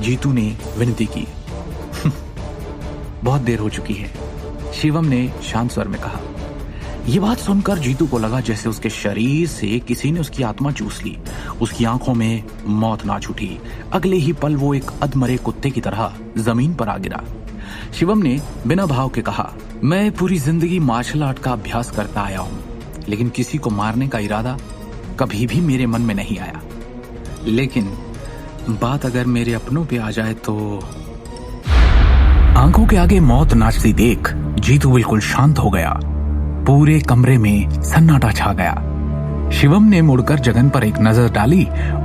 जीतू ने विनती की। बहुत देर हो चुकी है, शिवम ने शांत स्वर में कहा। यह बात सुनकर जीतू को लगा जैसे उसके शरीर से किसी ने उसकी आत्मा चूस ली। उसकी आंखों में मौत नाच उठी। अगले ही पल वो एक अधमरे कुत्ते की तरह जमीन पर आ गिरा। शिवम ने बिना भाव के कहा, मैं पूरी जिंदगी मार्शल आर्ट का अभ्यास करता आया हूं, लेकिन किसी को मारने का इरादा कभी भी मेरे मन में नहीं आया। लेकिन बात अगर मेरे अपनों पे आ जाए तो। आंखों के आगे मौत नाचती देख जीतू बिल्कुल शांत हो गया। पूरे कमरे में सन्नाटा छा गया। शिवम ने मुड़कर जगन पर एक नजर डाली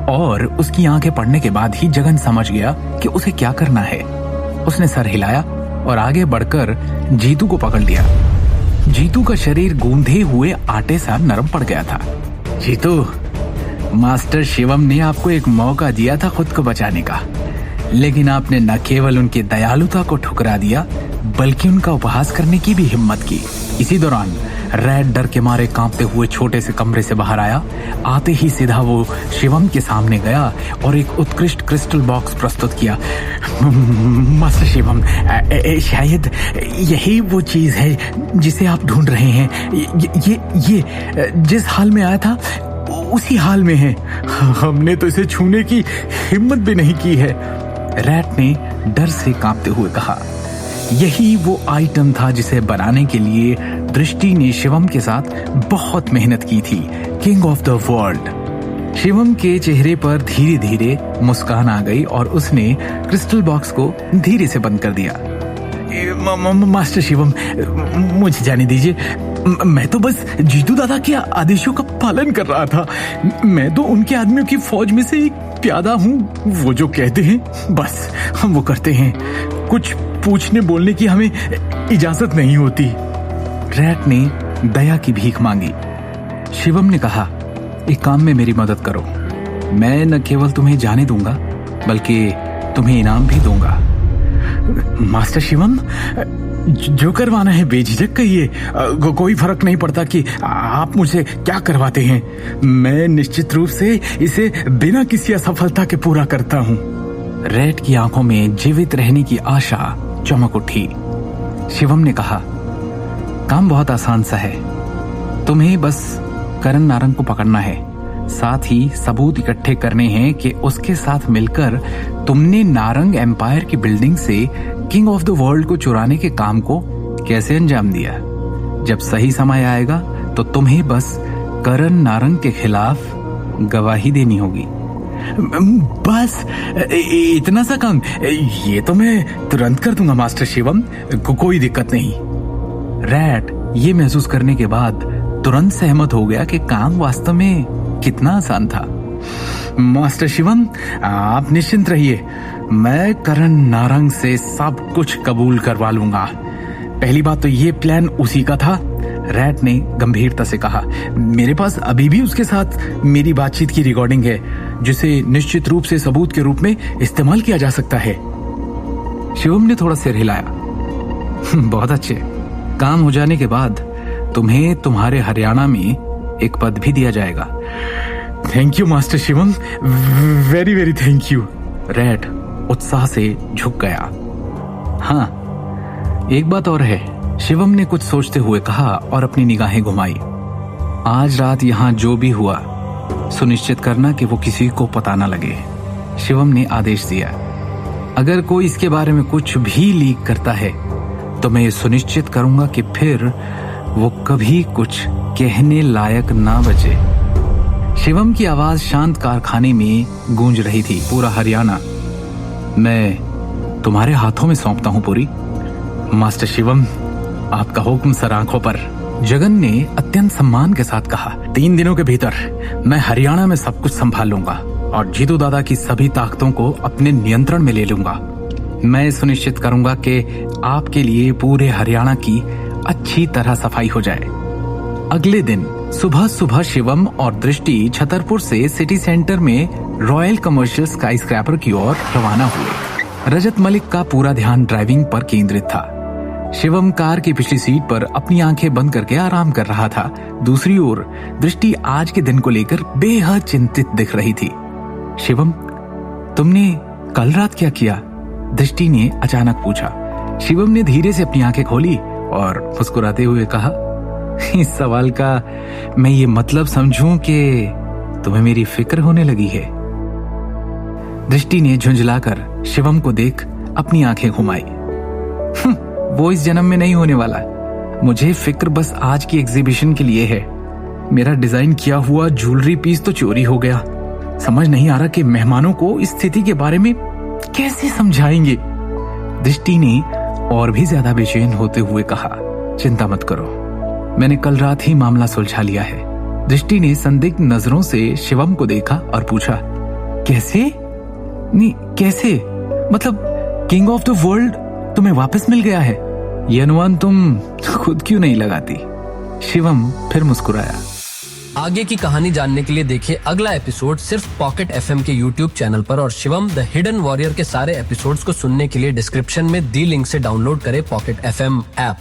और उसकी आंखें पड़ने के बाद ही जगन समझ गया कि उसे क्या करना है। उसने सर हिलाया और आगे बढ़कर जीतू को पकड़ लिया। जीतू का शरीर गूंधे हुए आटे सा नरम पड़ गया था। जीतू, मास्टर शिवम ने आपको एक मौका दिया था खुद को बचाने का, लेकिन आपने न केवल उनकी दयालुता को ठुकरा दिया बल्कि उनका उपहास करने की भी हिम्मत की। इसी दौरान रैट डर के मारे कांपते हुए छोटे से कमरे से बाहर आया। आते ही सीधा वो शिवम के सामने गया और एक उत्कृष्ट क्रिस्टल बॉक्स प्रस्तुत किया। मास्टर शिवम, शायद यही वो चीज है जिसे आप ढूंढ रहे हैं। ये जिस हाल में आया था उसी हाल में है। हमने तो इसे छूने की हिम्मत भी नहीं की है, रैट ने डर से कांपते हुए कहा। यही वो आइटम था जिसे बनाने के लिए दृष्टि ने शिवम के साथ बहुत मेहनत की थी। King of the world. Shivam के चेहरे पर धीरे धीरे मुस्कान आ गई और उसने क्रिस्टल बॉक्स को धीरे से बंद कर दिया। मास्टर शिवम, मुझे जाने दीजिए। मैं तो बस जीतू दादा के आदेशों का पालन कर रहा था। मैं तो उनके आदमियों की फौज में से एक प्यादा हूँ। वो जो कहते हैं बस हम वो करते हैं। कुछ पूछने बोलने की हमें इजाजत नहीं होती। रैट ने दया की भीख मांगी। शिवम ने कहा, एक काम में मेरी मदद करो। मैं न केवल तुम्हें जाने दूंगा बल्कि तुम्हें इनाम भी दूंगा। मास्टर शिवम, जो करवाना है बेझिझक कहिए। कोई फर्क नहीं पड़ता कि आप मुझे क्या करवाते हैं। मैं निश्चित रूप से इसे बिना किसी असफलता के पूरा करता हूँ। रैट की आंखों में जीवित रहने की आशा चमक उठी। शिवम ने कहा, काम बहुत आसान सा है। तुम्हें बस करण नारंग को पकड़ना है, साथ ही सबूत इकट्ठे करने हैं कि उसके साथ मिलकर तुमने नारंग एम्पायर की बिल्डिंग से किंग ऑफ द वर्ल्ड को चुराने के काम को कैसे अंजाम दिया। जब सही समय आएगा तो तुम्हें बस करण नारंग के खिलाफ गवाही देनी होगी। बस इतना सा काम? ये तो मैं तुरंत कर दूंगा मास्टर शिवम, कोई दिक्कत नहीं। रैट ये महसूस करने के बाद तुरंत सहमत हो गया कि काम वास्तव में कितना आसान था। मास्टर शिवम, आप निश्चिंत रहिए, मैं करण नारंग से सब कुछ कबूल करवा लूंगा। पहली बात तो ये प्लान उसी का था, रैट ने गंभीरता से कहा। मेरे पास अभी भी उसके साथ मेरी बातचीत की रिकॉर्डिंग है, जिसे निश्चित रूप से सबूत के रूप में इस्तेमाल किया जा सकता है। शिवम ने थोड़ा सिर हिलाया। बहुत अच्छे। काम हो जाने के बाद तुम्हें तुम्हारे हरियाणा में एक पद भी दिया जाएगा। Thank you master Shivam, very very thank you. Rat उत्साह से झुक गया। हाँ, एक बात और है, शिवम ने कुछ सोचते हुए कहा और अपनी निगाहें घुमाई। आज रात यहाँ जो भी हुआ सुनिश्चित करना कि वो किसी को पता न लगे। शिवम ने आदेश दिया। अगर कोई इसके बारे में कुछ भी लीक करता है तो मैं ये सुनिश्चित करूंगा कि फिर वो कभी कुछ कहने लायक ना बचे। शिवम की आवाज शांत कारखाने में गूंज रही थी। पूरा हरियाणा मैं तुम्हारे हाथों में सौंपता हूं पूरी। मास्टर शिवम, आपका हुक्म सर आंखों पर, जगन ने अत्यंत सम्मान के साथ कहा। 3 दिनों के भीतर मैं हरियाणा में सब कुछ संभाल लूंगा और जीतू दादा की सभी ताकतों को अपने नियंत्रण में ले लूंगा। मैं सुनिश्चित करूंगा कि आपके लिए पूरे हरियाणा की अच्छी तरह सफाई हो जाए। अगले दिन सुबह सुबह शिवम और दृष्टि छतरपुर से सिटी सेंटर में रॉयल कमर्शियल स्काई स्क्रैपर की ओर रवाना हुए। रजत मलिक का पूरा ध्यान ड्राइविंग पर केंद्रित था। शिवम कार की पिछली सीट पर अपनी आंखें बंद करके आराम कर रहा था। दूसरी ओर दृष्टि आज के दिन को लेकर बेहद चिंतित दिख रही थी। शिवम, तुमने कल रात क्या किया? दृष्टि ने अचानक पूछा। शिवम ने धीरे से अपनी आंखें खोली और मुस्कुराते हुए कहा, इस सवाल का मैं ये मतलब समझूं कि तुम्हें मेरी फिक्र होने लगी है। दृष्टि ने झुंझलाकर शिवम को देख अपनी आंखें घुमाई। वो इस जन्म में नहीं होने वाला। मुझे फिक्र बस आज की एग्जीबिशन के लिए है। मेरा डिजाइन किया हुआ ज्वेलरी पीस तो चोरी हो गया। समझ नहीं आ रहा कि मेहमानों को इस स्थिति के बारे में कैसे समझाएंगे। दृष्टि ने और भी ज्यादा बेचैन होते हुए कहा, चिंता मत करो, मैंने कल रात ही मामला सुलझा लिया है। दृष्टि ने संदिग्ध नजरों से शिवम को देखा और पूछा, कैसे? नहीं, कैसे? मतलब किंग ऑफ द वर्ल्ड तुम्हें वापस मिल गया है? ये अनुमान तुम खुद क्यों नहीं लगाती? शिवम फिर मुस्कुराया। आगे की कहानी जानने के लिए देखिए अगला एपिसोड सिर्फ पॉकेट FM के YouTube चैनल पर, और शिवम द हिडन वॉरियर के सारे एपिसोड्स को सुनने के लिए डिस्क्रिप्शन में दी लिंक से डाउनलोड करें पॉकेट FM ऐप।